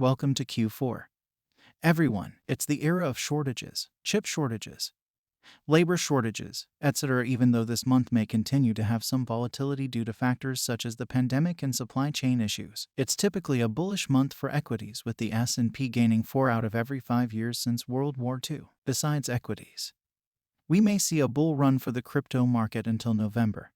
welcome to Q4. Everyone, it's the era of shortages, chip shortages, labor shortages, etc. Even though this month may continue to have some volatility due to factors such as the pandemic and supply chain issues, it's typically a bullish month for equities, with the S&P gaining 4 out of every 5 years since World War II. Besides equities, we may see a bull run for the crypto market until November,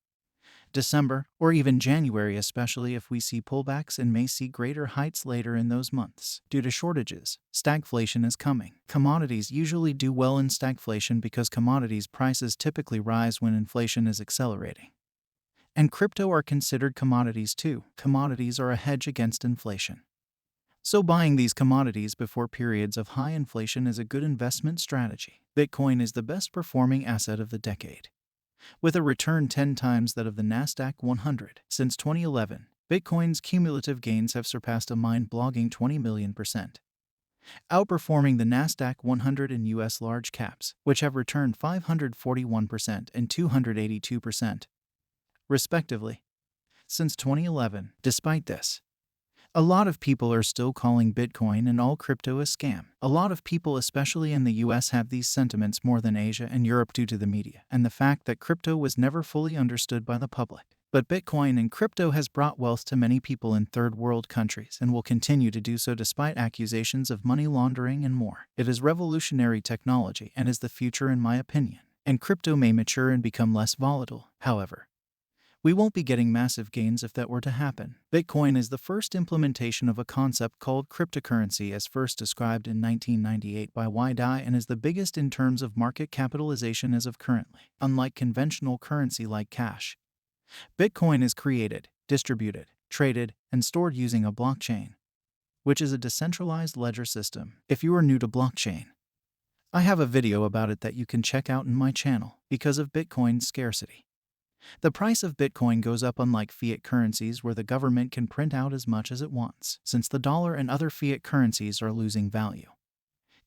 December, or even January, especially if we see pullbacks, and may see greater heights later in those months. Due to shortages, stagflation is coming. Commodities usually do well in stagflation because commodities prices typically rise when inflation is accelerating. And crypto are considered commodities too. Commodities are a hedge against inflation. So buying these commodities before periods of high inflation is a good investment strategy. Bitcoin is the best performing asset of the decade, with a return 10 times that of the Nasdaq 100. Since 2011, Bitcoin's cumulative gains have surpassed a mind-blogging 20 million %, outperforming the Nasdaq 100 and US large caps, which have returned 541% and 282%, respectively, since 2011. Despite this, a lot of people are still calling Bitcoin and all crypto a scam. A lot of people, especially in the US, have these sentiments more than Asia and Europe due to the media and the fact that crypto was never fully understood by the public. But Bitcoin and crypto has brought wealth to many people in third world countries and will continue to do so despite accusations of money laundering and more. It is revolutionary technology and is the future, in my opinion. And crypto may mature and become less volatile, however. We won't be getting massive gains if that were to happen. Bitcoin is the first implementation of a concept called cryptocurrency, as first described in 1998 by Dai, and is the biggest in terms of market capitalization as of currently. Unlike conventional currency like cash, Bitcoin is created, distributed, traded, and stored using a blockchain, which is a decentralized ledger system. If you are new to blockchain, I have a video about it that you can check out in my channel. Because of Bitcoin's scarcity, the price of Bitcoin goes up, unlike fiat currencies where the government can print out as much as it wants. Since the dollar and other fiat currencies are losing value,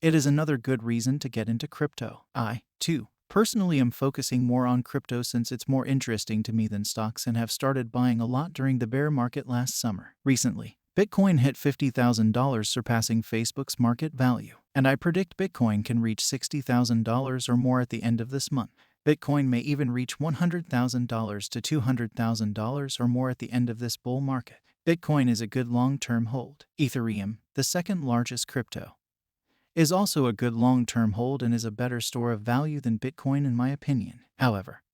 it is another good reason to get into crypto. I, too, personally am focusing more on crypto since it's more interesting to me than stocks, and have started buying a lot during the bear market last summer. Recently, Bitcoin hit $50,000, surpassing Facebook's market value, and I predict Bitcoin can reach $60,000 or more at the end of this month. Bitcoin may even reach $100,000 to $200,000 or more at the end of this bull market. Bitcoin is a good long-term hold. Ethereum, the second largest crypto, is also a good long-term hold and is a better store of value than Bitcoin, in my opinion. However,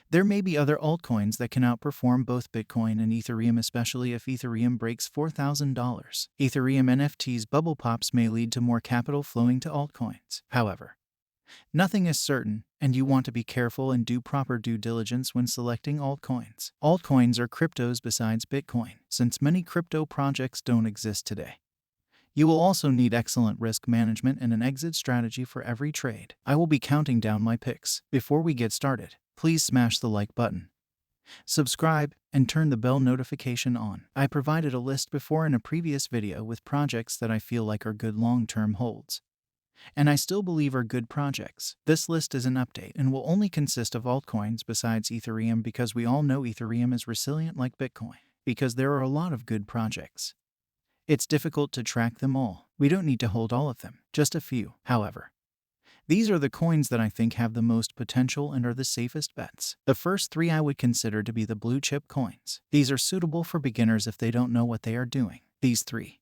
there may be other altcoins that can outperform both Bitcoin and Ethereum, especially if Ethereum breaks $4,000. Ethereum NFTs bubble pops may lead to more capital flowing to altcoins. However, nothing is certain, and you want to be careful and do proper due diligence when selecting altcoins. Altcoins are cryptos besides Bitcoin, since many crypto projects don't exist today. You will also need excellent risk management and an exit strategy for every trade. I will be counting down my picks. Before we get started, please smash the like button, subscribe, and turn the bell notification on. I provided a list before in a previous video with projects that I feel like are good long-term holds, and I still believe are good projects. This list is an update and will only consist of altcoins besides Ethereum, because we all know Ethereum is resilient like Bitcoin. Because there are a lot of good projects, it's difficult to track them all. We don't need to hold all of them, just a few. However, these are the coins that I think have the most potential and are the safest bets. The first three I would consider to be the blue chip coins. These are suitable for beginners if they don't know what they are doing. These three,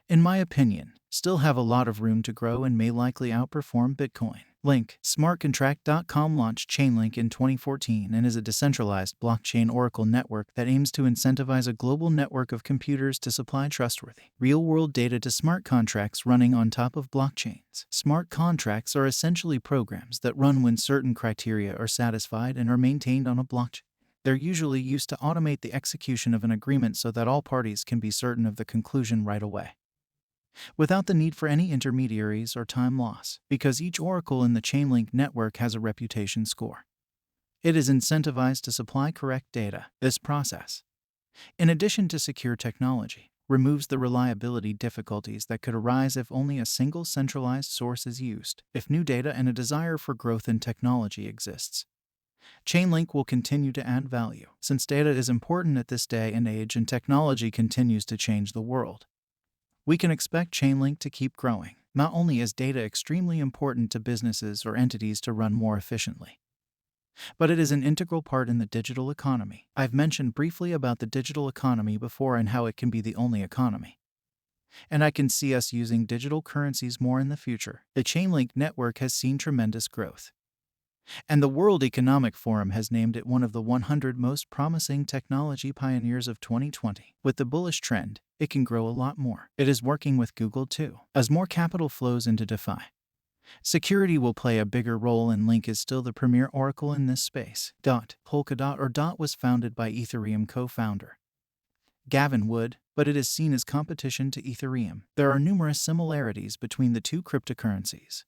in my opinion, still have a lot of room to grow and may likely outperform Bitcoin. Link. SmartContract.com launched Chainlink in 2014 and is a decentralized blockchain oracle network that aims to incentivize a global network of computers to supply trustworthy, real-world data to smart contracts running on top of blockchains. Smart contracts are essentially programs that run when certain criteria are satisfied and are maintained on a blockchain. They're usually used to automate the execution of an agreement so that all parties can be certain of the conclusion right away, without the need for any intermediaries or time loss. Because each oracle in the Chainlink network has a reputation score, it is incentivized to supply correct data. This process, in addition to secure technology, removes the reliability difficulties that could arise if only a single centralized source is used. If new data and a desire for growth in technology exists, Chainlink will continue to add value. Since data is important at this day and age and technology continues to change the world, We can expect Chainlink to keep growing. Not only is data extremely important to businesses or entities to run more efficiently, but it is an integral part in the digital economy. I've mentioned briefly about the digital economy before and how it can be the only economy. And I can see us using digital currencies more in the future. The Chainlink network has seen tremendous growth, and the World Economic Forum has named it one of the 100 most promising technology pioneers of 2020. With the bullish trend, it can grow a lot more. It is working with Google too. As more capital flows into DeFi, security will play a bigger role, and Link is still the premier oracle in this space. Polkadot or Dot was founded by Ethereum co-founder Gavin Wood, but it is seen as competition to Ethereum. There are numerous similarities between the two cryptocurrencies,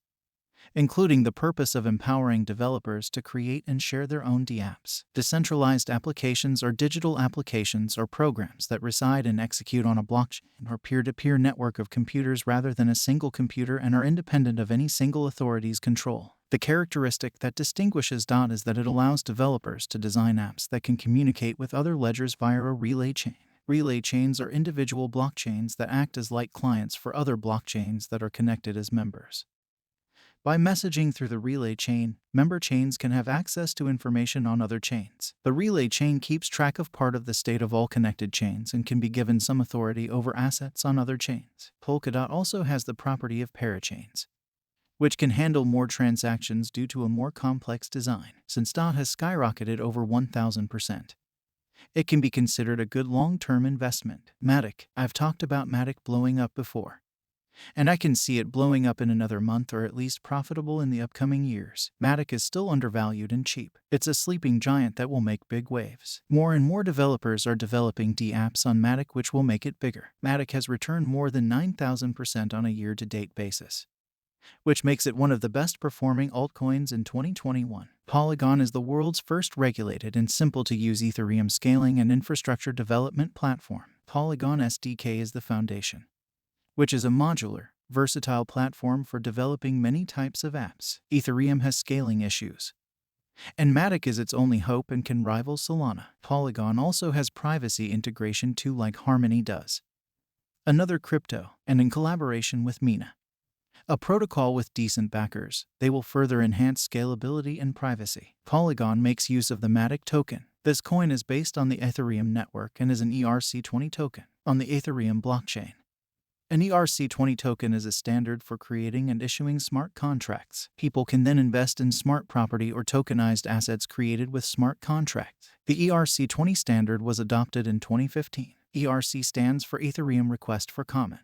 including the purpose of empowering developers to create and share their own dApps. Decentralized applications are digital applications or programs that reside and execute on a blockchain or peer-to-peer network of computers rather than a single computer and are independent of any single authority's control. The characteristic that distinguishes Dot is that it allows developers to design apps that can communicate with other ledgers via a relay chain. Relay chains are individual blockchains that act as light clients for other blockchains that are connected as members. By messaging through the relay chain, member chains can have access to information on other chains. The relay chain keeps track of part of the state of all connected chains and can be given some authority over assets on other chains. Polkadot also has the property of parachains, which can handle more transactions due to a more complex design. Since Dot has skyrocketed over 1,000%, it can be considered a good long-term investment. Matic. I've talked about Matic blowing up before, and I can see it blowing up in another month or at least profitable in the upcoming years. Matic is still undervalued and cheap. It's a sleeping giant that will make big waves. More and more developers are developing dApps on Matic, which will make it bigger. Matic has returned more than 9,000% on a year-to-date basis, which makes it one of the best performing altcoins in 2021. Polygon is the world's first regulated and simple-to-use Ethereum scaling and infrastructure development platform. Polygon SDK is the foundation, which is a modular, versatile platform for developing many types of apps. Ethereum has scaling issues, and Matic is its only hope and can rival Solana. Polygon also has privacy integration too, like Harmony does, another crypto, and in collaboration with Mina, a protocol with decent backers, they will further enhance scalability and privacy. Polygon makes use of the Matic token. This coin is based on the Ethereum network and is an ERC20 token on the Ethereum blockchain. An ERC20 token is a standard for creating and issuing smart contracts. People can then invest in smart property or tokenized assets created with smart contracts. The ERC20 standard was adopted in 2015. ERC stands for Ethereum Request for Comment.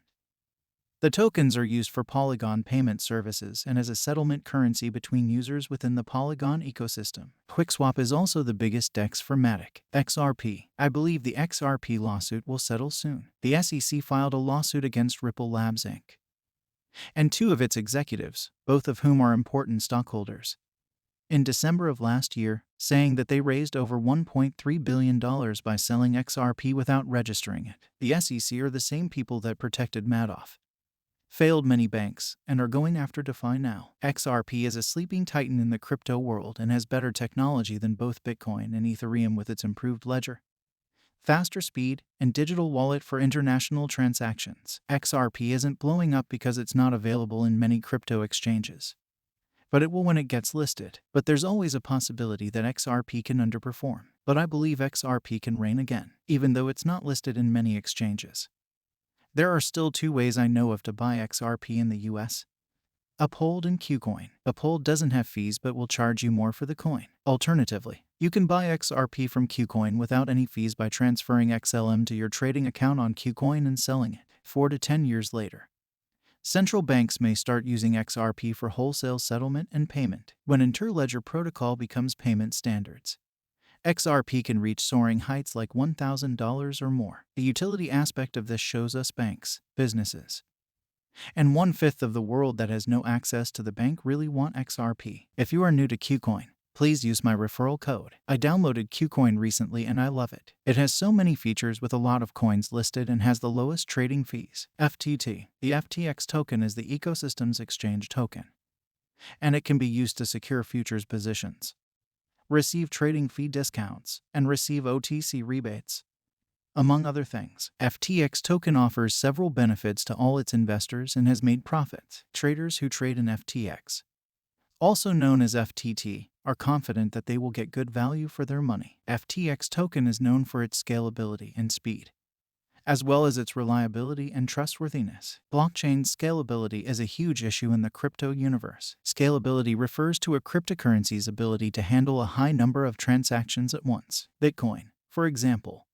The tokens are used for Polygon payment services and as a settlement currency between users within the Polygon ecosystem. QuickSwap is also the biggest DEX for Matic. XRP. I believe the XRP lawsuit will settle soon. The SEC filed a lawsuit against Ripple Labs Inc. and two of its executives, both of whom are important stockholders, in December of last year, saying that they raised over $1.3 billion by selling XRP without registering it. The SEC are the same people that protected Madoff, failed many banks, and are going after DeFi now. XRP is a sleeping titan in the crypto world and has better technology than both Bitcoin and Ethereum with its improved ledger, faster speed, and digital wallet for international transactions. XRP isn't blowing up because it's not available in many crypto exchanges, but it will when it gets listed. But there's always a possibility that XRP can underperform. But I believe XRP can reign again, even though it's not listed in many exchanges. There are still two ways I know of to buy XRP in the US. Uphold and KuCoin. Uphold doesn't have fees but will charge you more for the coin. Alternatively, you can buy XRP from KuCoin without any fees by transferring XLM to your trading account on KuCoin and selling it 4 to 10 years later. Central banks may start using XRP for wholesale settlement and payment when Interledger Protocol becomes payment standards. XRP can reach soaring heights like $1,000 or more. The utility aspect of this shows us banks, businesses, and 1/5 of the world that has no access to the bank really want XRP. If you are new to KuCoin, please use my referral code. I downloaded KuCoin recently and I love it. It has so many features with a lot of coins listed and has the lowest trading fees. FTT. The FTX token is the ecosystem's exchange token, and it can be used to secure futures positions, receive trading fee discounts, and receive OTC rebates. Among other things, FTX token offers several benefits to all its investors and has made profits. Traders who trade in FTX, also known as FTT, are confident that they will get good value for their money. FTX token is known for its scalability and speed, as well as its reliability and trustworthiness. Blockchain scalability is a huge issue in the crypto universe. Scalability refers to a cryptocurrency's ability to handle a high number of transactions at once. Bitcoin, for example,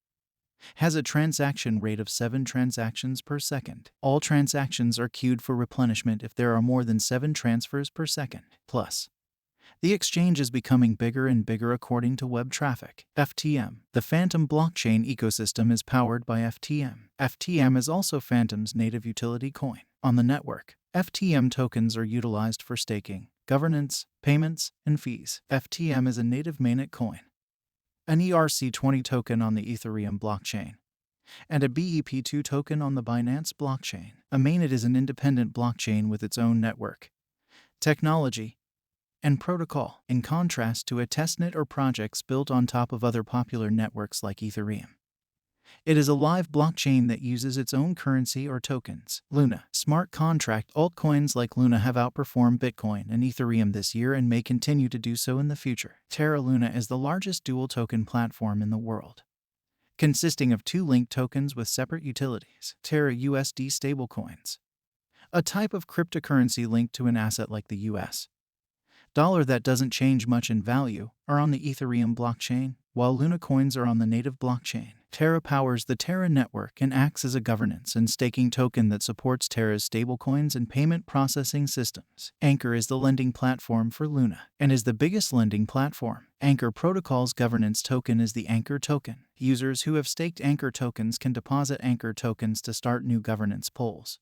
has a transaction rate of 7 transactions per second. All transactions are queued for replenishment if there are more than 7 transfers per second. Plus, the exchange is becoming bigger and bigger according to web traffic. FTM. The Phantom blockchain ecosystem is powered by FTM. FTM is also Phantom's native utility coin. On the network, FTM tokens are utilized for staking, governance, payments, and fees. FTM is a native mainnet coin, an ERC20 token on the Ethereum blockchain, and a BEP2 token on the Binance blockchain. A mainnet is an independent blockchain with its own network, technology, and protocol, in contrast to a testnet or projects built on top of other popular networks like Ethereum. It is a live blockchain that uses its own currency or tokens. Luna. Smart contract altcoins like Luna have outperformed Bitcoin and Ethereum this year and may continue to do so in the future. Terra Luna is the largest dual token platform in the world, consisting of 2 linked tokens with separate utilities. Terra USD stablecoins, a type of cryptocurrency linked to an asset like the US dollar that doesn't change much in value, are on the Ethereum blockchain, while Luna coins are on the native blockchain. Terra powers the Terra network and acts as a governance and staking token that supports Terra's stablecoins and payment processing systems. Anchor is the lending platform for Luna and is the biggest lending platform. Anchor Protocol's governance token is the Anchor token. Users who have staked Anchor tokens can deposit Anchor tokens to start new governance polls,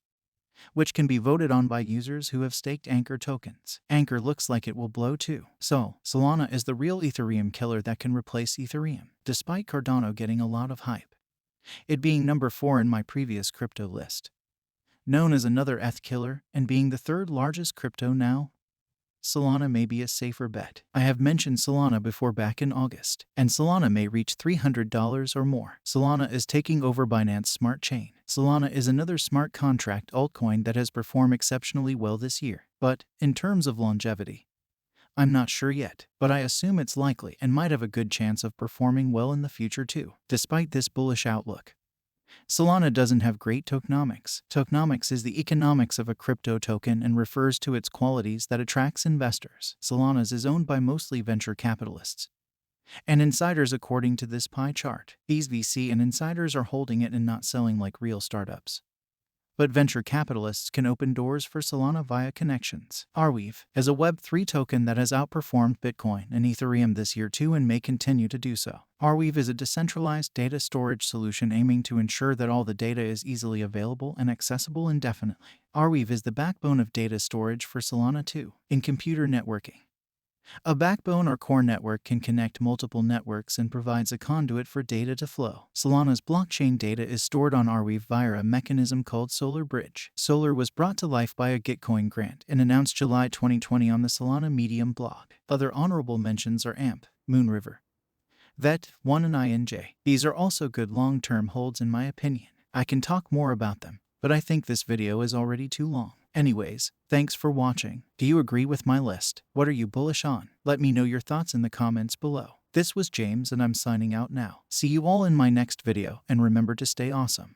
which can be voted on by users who have staked Anchor tokens. Anchor looks like it will blow too. So, Solana is the real Ethereum killer that can replace Ethereum, despite Cardano getting a lot of hype, it being number 4 in my previous crypto list. Known as another ETH killer and being the 3rd largest crypto now, Solana may be a safer bet. I have mentioned Solana before back in August, and Solana may reach $300 or more. Solana is taking over Binance Smart Chain. Solana is another smart contract altcoin that has performed exceptionally well this year. But, in terms of longevity, I'm not sure yet, but I assume it's likely and might have a good chance of performing well in the future too. Despite this bullish outlook, Solana doesn't have great tokenomics. Tokenomics is the economics of a crypto token and refers to its qualities that attracts investors. Solana's is owned by mostly venture capitalists and insiders according to this pie chart. These VC and insiders are holding it and not selling like real startups. But venture capitalists can open doors for Solana via connections. Arweave is a Web3 token that has outperformed Bitcoin and Ethereum this year too and may continue to do so. Arweave is a decentralized data storage solution aiming to ensure that all the data is easily available and accessible indefinitely. Arweave is the backbone of data storage for Solana too. In computer networking, a backbone or core network can connect multiple networks and provides a conduit for data to flow. Solana's blockchain data is stored on Arweave via a mechanism called Solar Bridge. Solar was brought to life by a Gitcoin grant and announced July 2020 on the Solana Medium blog. Other honorable mentions are AMP, Moonriver, VET, 1 and INJ. These are also good long-term holds in my opinion. I can talk more about them, but I think this video is already too long. Anyways, thanks for watching. Do you agree with my list? What are you bullish on? Let me know your thoughts in the comments below. This was James and I'm signing out now. See you all in my next video and remember to stay awesome.